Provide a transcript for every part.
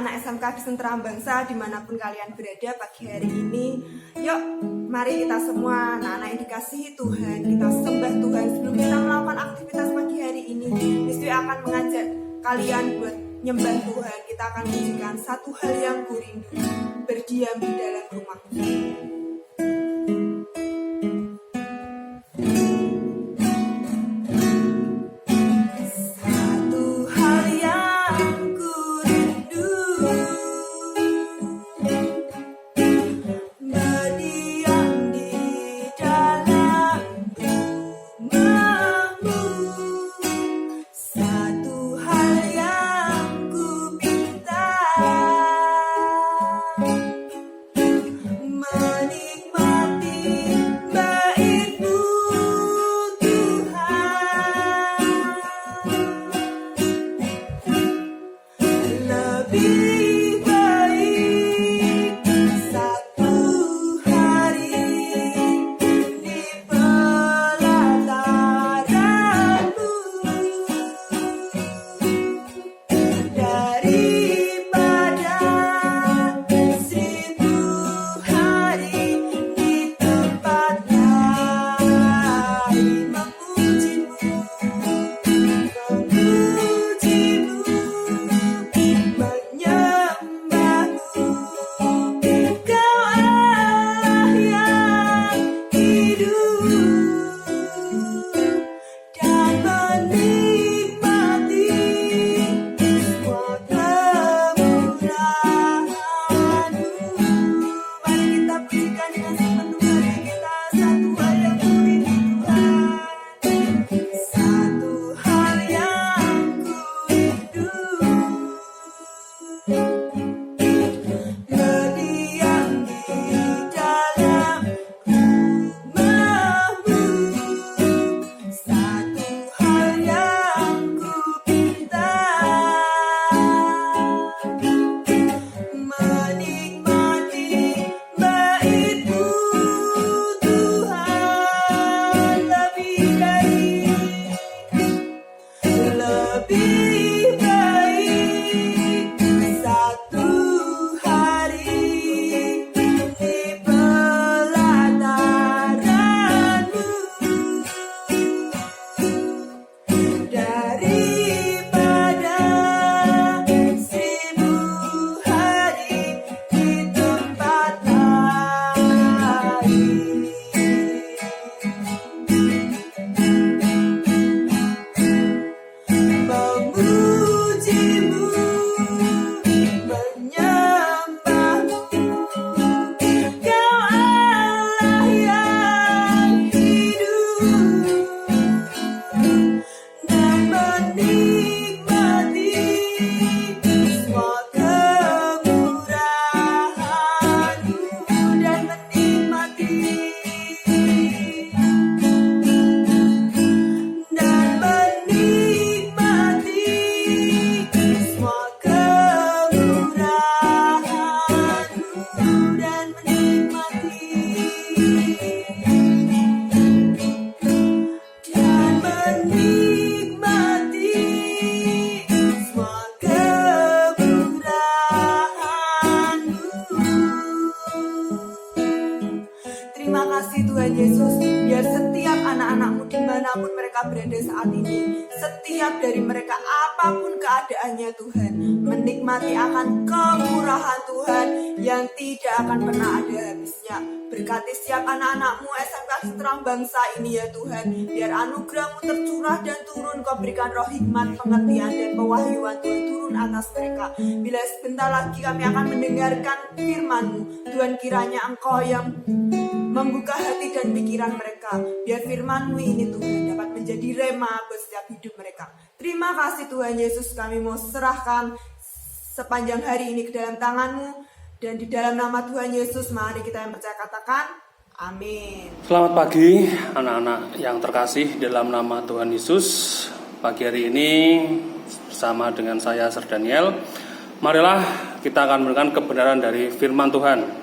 anak-anak SMK Kristen Terang Bangsa dimanapun kalian berada pagi hari ini. Yuk, mari kita semua anak-anak yang dikasihi Tuhan, kita sembah Tuhan sebelum kita melakukan aktivitas pagi hari ini. Yesus akan mengajak kalian buat nyembah Tuhan. Kita akan menunjukkan satu hal yang kurindu, berdiam di dalam rumah-Mu. Terima kasih Tuhan Yesus, biar setiap anak-anak-Mu dimanapun mereka berada saat ini, setiap dari mereka apapun keadaannya Tuhan, menikmati akan kemurahan Tuhan yang tidak akan pernah ada habisnya. Berkati setiap anak-anak-Mu SMK Terang Bangsa ini ya Tuhan, biar anugerah-Mu tercurah dan turun. Kau berikan roh hikmat, pengertian dan pewahyuan Tuhan turun atas mereka. Bila sebentar lagi kami akan mendengarkan firman-Mu, Tuhan kiranya Engkau yang membuka hati dan pikiran mereka, biar firman-Mu ini Tuhan dapat menjadi rema buat setiap hidup mereka. Terima kasih Tuhan Yesus, kami mau serahkan sepanjang hari ini ke dalam tangan-Mu, dan di dalam nama Tuhan Yesus mari kita yang percaya katakan amin. Selamat pagi anak-anak yang terkasih dalam nama Tuhan Yesus. Pagi hari ini bersama dengan saya Sir Daniel, marilah kita akan mendengarkan kebenaran dari firman Tuhan.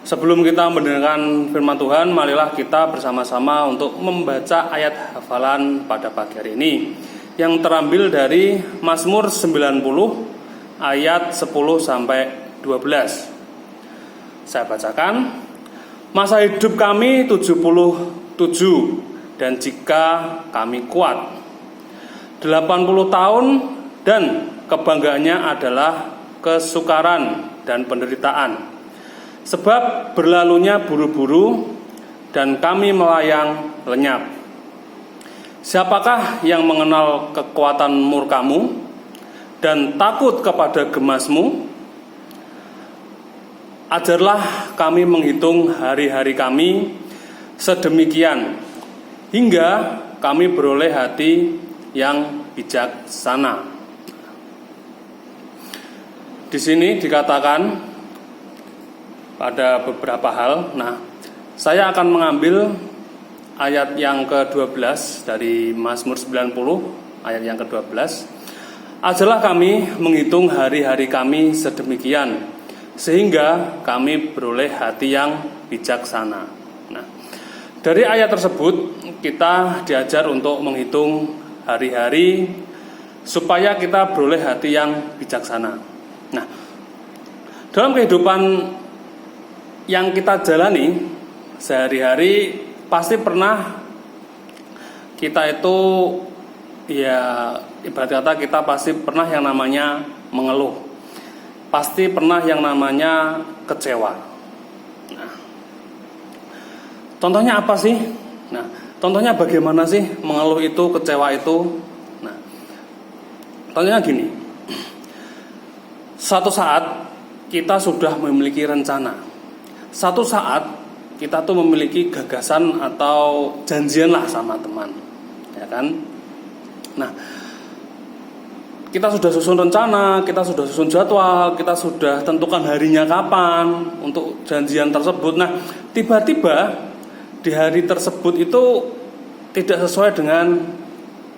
Sebelum kita mendengarkan firman Tuhan, marilah kita bersama-sama untuk membaca ayat hafalan pada pagi hari ini yang terambil dari Mazmur 90 ayat 10 sampai 12. Saya bacakan. Masa hidup kami 77, dan jika kami kuat 80 tahun, dan kebanggaannya adalah kesukaran dan penderitaan. Sebab berlalunya buru-buru, dan kami melayang lenyap. Siapakah yang mengenal kekuatan murkamu dan takut kepada gemasmu? Ajarlah kami menghitung hari-hari kami sedemikian, hingga kami beroleh hati yang bijaksana. Di sini dikatakan pada beberapa hal. Nah, saya akan mengambil ayat yang ke-12 dari Mazmur 90, ayat yang ke-12. Ajarlah kami menghitung hari-hari kami sedemikian, sehingga kami beroleh hati yang bijaksana. Nah, dari ayat tersebut kita diajar untuk menghitung hari-hari supaya kita beroleh hati yang bijaksana. Nah, dalam kehidupan yang kita jalani sehari-hari, pasti pernah kita itu, ya ibarat kata, kita pasti pernah yang namanya mengeluh. Pasti pernah yang namanya kecewa. Nah, contohnya apa sih? Nah, contohnya bagaimana sih mengeluh itu, kecewa itu? Nah, contohnya gini. Suatu saat kita sudah memiliki rencana. Satu saat kita tuh memiliki gagasan atau janjian lah sama teman, ya kan? Nah, kita sudah susun rencana, kita sudah susun jadwal, kita sudah tentukan harinya kapan untuk janjian tersebut. Nah, tiba-tiba di hari tersebut itu tidak sesuai dengan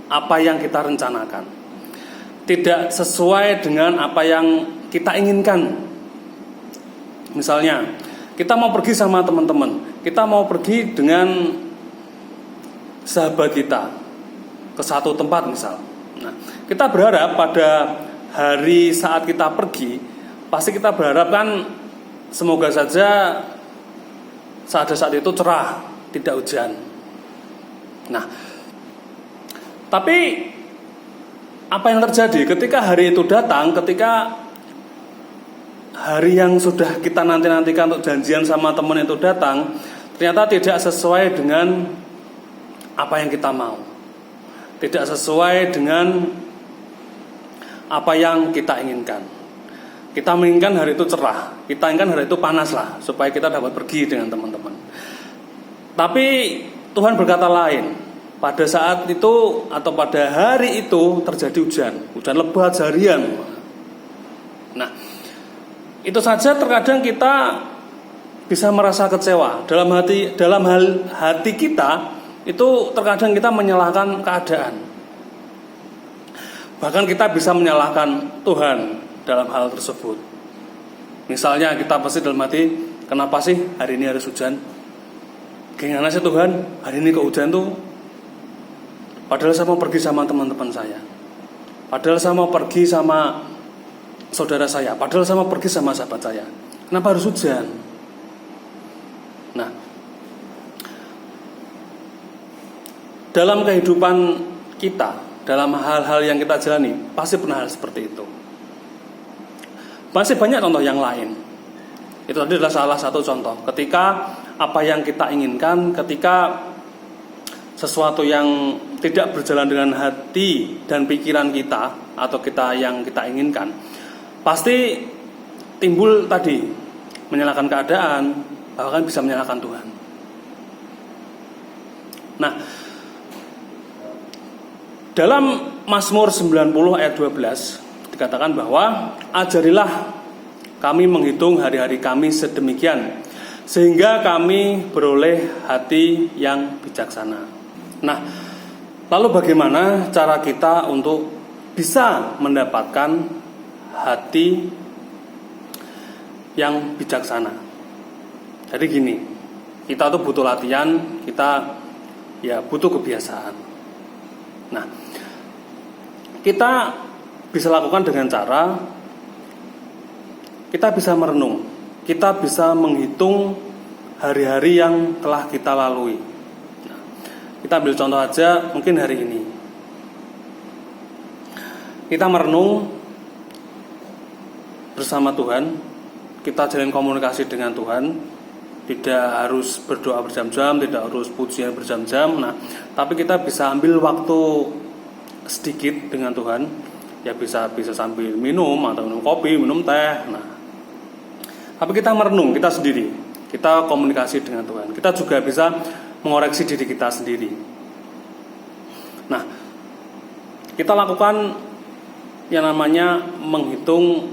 apa yang kita rencanakan, tidak sesuai dengan apa yang kita inginkan. Misalnya, kita mau pergi sama teman-teman, kita mau pergi dengan sahabat kita ke satu tempat misal. Nah, kita berharap pada hari saat kita pergi, pasti kita berharap kan semoga saja saat itu cerah, tidak hujan. Nah, tapi apa yang terjadi ketika hari itu datang, ketika hari yang sudah kita nanti-nantikan untuk janjian sama teman itu datang, ternyata tidak sesuai dengan apa yang kita mau. Tidak sesuai dengan apa yang kita inginkan. Kita menginginkan hari itu cerah, kita inginkan hari itu panas lah, supaya kita dapat pergi dengan teman-teman. Tapi Tuhan berkata lain. Pada saat itu atau pada hari itu terjadi hujan lebat seharian. Nah, itu saja terkadang kita bisa merasa kecewa. Dalam hati kita itu terkadang kita menyalahkan keadaan. Bahkan kita bisa menyalahkan Tuhan dalam hal tersebut. Misalnya kita pasti dalam hati, kenapa sih hari ini harus hujan? Gimana sih Tuhan, hari ini kok hujan tuh? Padahal saya mau pergi sama teman-teman saya. Padahal saya mau pergi sama saudara saya. Padahal saya mau pergi sama sahabat saya. Kenapa harus hujan? Nah, dalam kehidupan kita, dalam hal-hal yang kita jalani, pasti pernah hal seperti itu. Masih banyak contoh yang lain. Itu tadi adalah salah satu contoh. Ketika apa yang kita inginkan, ketika sesuatu yang tidak berjalan dengan hati dan pikiran kita atau yang kita inginkan, pasti timbul tadi menyalahkan keadaan, bahkan bisa menyalahkan Tuhan. Nah, dalam Mazmur 90 ayat 12 dikatakan bahwa ajarilah kami menghitung hari-hari kami sedemikian, sehingga kami beroleh hati yang bijaksana. Nah, lalu bagaimana cara kita untuk bisa mendapatkan hati yang bijaksana? Jadi gini, kita tuh butuh latihan, kita ya butuh kebiasaan. Nah, kita bisa lakukan dengan cara kita bisa merenung, kita bisa menghitung hari-hari yang telah kita lalui. Nah, kita ambil contoh aja, mungkin hari ini kita merenung bersama Tuhan, kita jalin komunikasi dengan Tuhan, tidak harus berdoa berjam-jam, tidak harus pujian berjam-jam. Nah, tapi kita bisa ambil waktu sedikit dengan Tuhan, ya bisa sambil minum atau minum kopi, minum teh. Nah, tapi kita merenung, kita sendiri, kita komunikasi dengan Tuhan. Kita juga bisa mengoreksi diri kita sendiri. Nah, kita lakukan yang namanya menghitung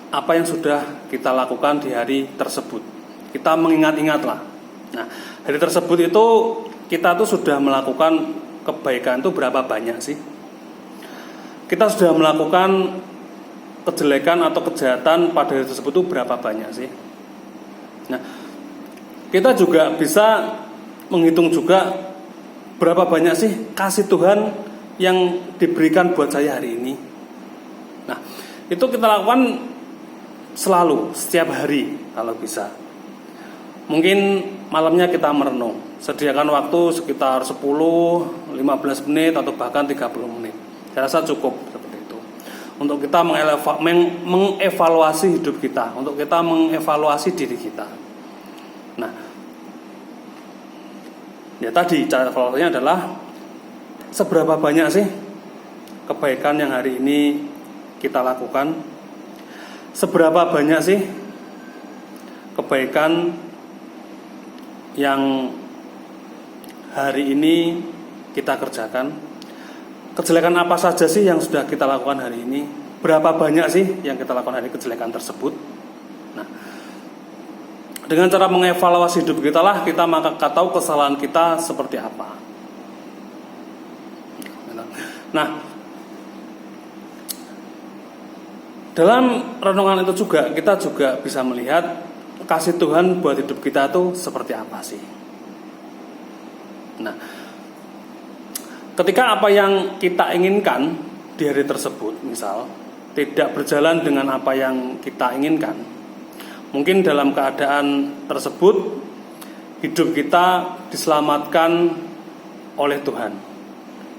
apa yang sudah kita lakukan di hari tersebut. Kita mengingat-ingatlah. Nah, hari tersebut itu kita tuh sudah melakukan kebaikan itu berapa banyak sih? Kita sudah melakukan kejelekan atau kejahatan pada hari tersebut itu berapa banyak sih? Nah, kita juga bisa menghitung juga berapa banyak sih kasih Tuhan yang diberikan buat saya hari ini. Nah, itu kita lakukan selalu, setiap hari kalau bisa. Mungkin malamnya kita merenung, sediakan waktu sekitar 10, 15 menit atau bahkan 30 menit. Saya rasa cukup seperti itu. Untuk kita mengevaluasi hidup kita, untuk kita mengevaluasi diri kita. Nah, ya tadi cara evaluasinya adalah seberapa banyak sih kebaikan yang hari ini kita lakukan? Seberapa banyak sih kebaikan yang hari ini kita kerjakan? Kejelekan apa saja sih yang sudah kita lakukan hari ini? Berapa banyak sih yang kita lakukan hari kejelekan tersebut? Nah, dengan cara mengevaluasi hidup kita lah kita maka tahu kesalahan kita seperti apa. Nah, dalam renungan itu juga kita juga bisa melihat kasih Tuhan buat hidup kita itu seperti apa sih. Nah, ketika apa yang kita inginkan di hari tersebut misal tidak berjalan dengan apa yang kita inginkan, mungkin dalam keadaan tersebut hidup kita diselamatkan oleh Tuhan,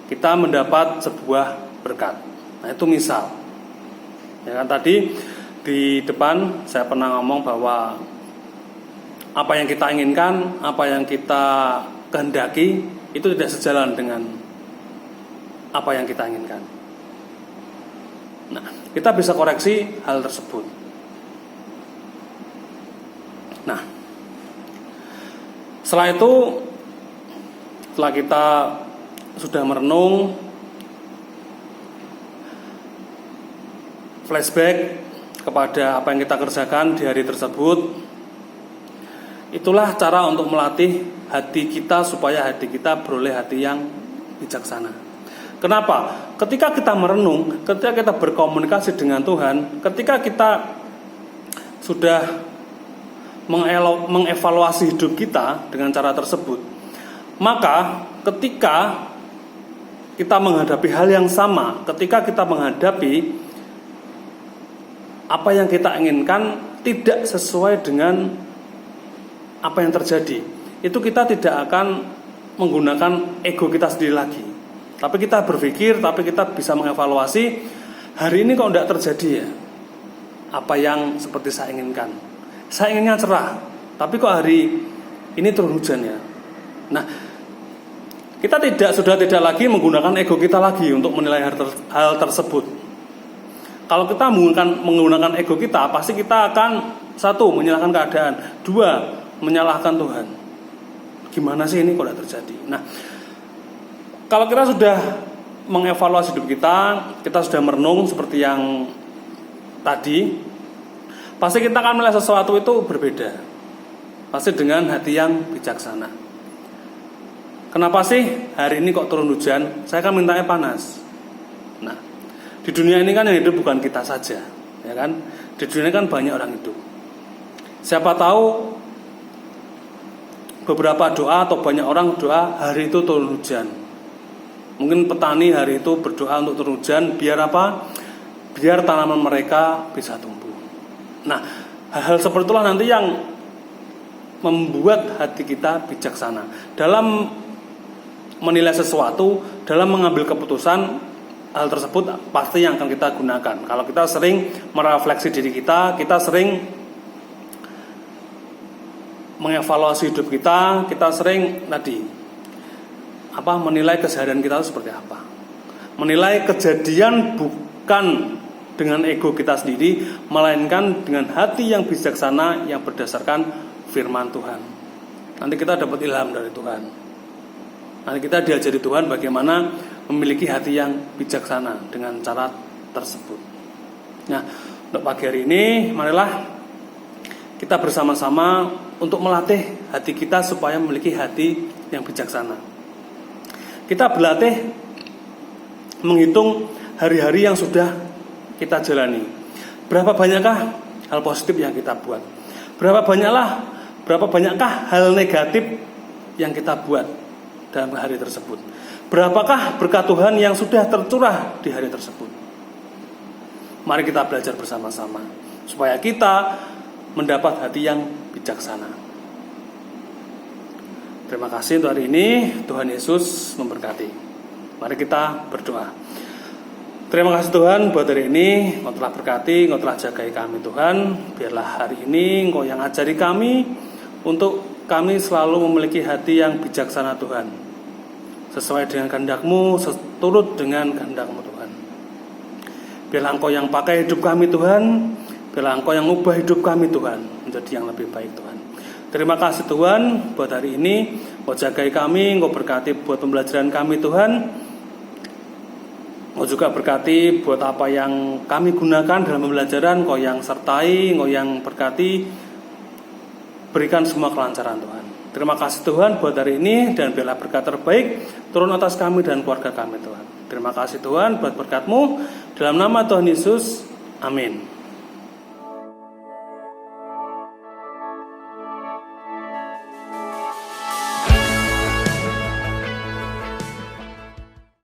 kita mendapat sebuah berkat. Nah, itu misal, ya kan, tadi di depan saya pernah ngomong bahwa apa yang kita inginkan, apa yang kita kehendaki itu tidak sejalan dengan apa yang kita inginkan. Nah, kita bisa koreksi hal tersebut. Nah, setelah itu, setelah kita sudah merenung, flashback kepada apa yang kita kerjakan di hari tersebut, itulah cara untuk melatih hati kita supaya hati kita beroleh hati yang bijaksana. Kenapa? Ketika kita merenung, ketika kita berkomunikasi dengan Tuhan, ketika kita sudah mengevaluasi hidup kita dengan cara tersebut, maka ketika kita menghadapi hal yang sama, ketika kita menghadapi apa yang kita inginkan tidak sesuai dengan apa yang terjadi, itu kita tidak akan menggunakan ego kita sendiri lagi. Tapi kita berpikir, tapi kita bisa mengevaluasi, hari ini kok tidak terjadi ya apa yang seperti saya inginkan. Saya inginnya cerah, tapi kok hari ini turun hujan ya. Nah, kita sudah tidak lagi menggunakan ego kita lagi untuk menilai hal tersebut. Kalau kita menggunakan ego kita, pasti kita akan satu, menyalahkan keadaan, dua, menyalahkan Tuhan. Gimana sih ini kok tidak terjadi? Nah, kalau kita sudah mengevaluasi hidup kita sudah merenung seperti yang tadi, pasti kita akan melihat sesuatu itu berbeda. Pasti dengan hati yang bijaksana. Kenapa sih hari ini kok turun hujan? Saya kan mintanya panas. Nah, di dunia ini kan yang hidup bukan kita saja, ya kan? Di dunia ini kan banyak orang hidup. Siapa tahu beberapa doa atau banyak orang doa hari itu turun hujan. Mungkin petani hari itu berdoa untuk turun hujan, biar apa? Biar tanaman mereka bisa tumbuh. Nah, hal-hal seperti itulah nanti yang membuat hati kita bijaksana dalam menilai sesuatu, dalam mengambil keputusan. Hal tersebut pasti yang akan kita gunakan. Kalau kita sering merefleksi diri kita sering mengevaluasi hidup kita sering menilai keseharian kita seperti apa. Menilai kejadian bukan dengan ego kita sendiri, melainkan dengan hati yang bijaksana yang berdasarkan firman Tuhan. Nanti kita dapat ilham dari Tuhan. Nanti kita diajari Tuhan bagaimana memiliki hati yang bijaksana dengan cara tersebut. Nah, untuk pagi hari ini, marilah kita bersama-sama untuk melatih hati kita supaya memiliki hati yang bijaksana. Kita berlatih menghitung hari-hari yang sudah kita jalani. Berapa banyakkah hal positif yang kita buat? Berapa banyakkah hal negatif yang kita buat dalam hari tersebut? Berapakah berkat Tuhan yang sudah tercurah di hari tersebut? Mari kita belajar bersama-sama supaya kita mendapat hati yang bijaksana. Terima kasih untuk hari ini. Tuhan Yesus memberkati. Mari kita berdoa. Terima kasih Tuhan buat hari ini. Engkau telah berkati, Engkau telah jagai kami Tuhan. Biarlah hari ini Engkau yang ajari kami untuk kami selalu memiliki hati yang bijaksana Tuhan, sesuai dengan kehendak-Mu, seturut dengan kehendak-Mu Tuhan. Biarlah Engkau yang pakai hidup kami Tuhan. Biarlah Engkau yang ubah hidup kami Tuhan menjadi yang lebih baik Tuhan. Terima kasih Tuhan buat hari ini. Engkau jagai kami, Engkau berkati buat pembelajaran kami Tuhan. Engkau juga berkati buat apa yang kami gunakan dalam pembelajaran. Engkau yang sertai, Engkau yang berkati. Berikan semua kelancaran Tuhan. Terima kasih Tuhan buat hari ini, dan biarlah berkat terbaik turun atas kami dan keluarga kami Tuhan. Terima kasih Tuhan buat berkat-Mu. Dalam nama Tuhan Yesus, amin.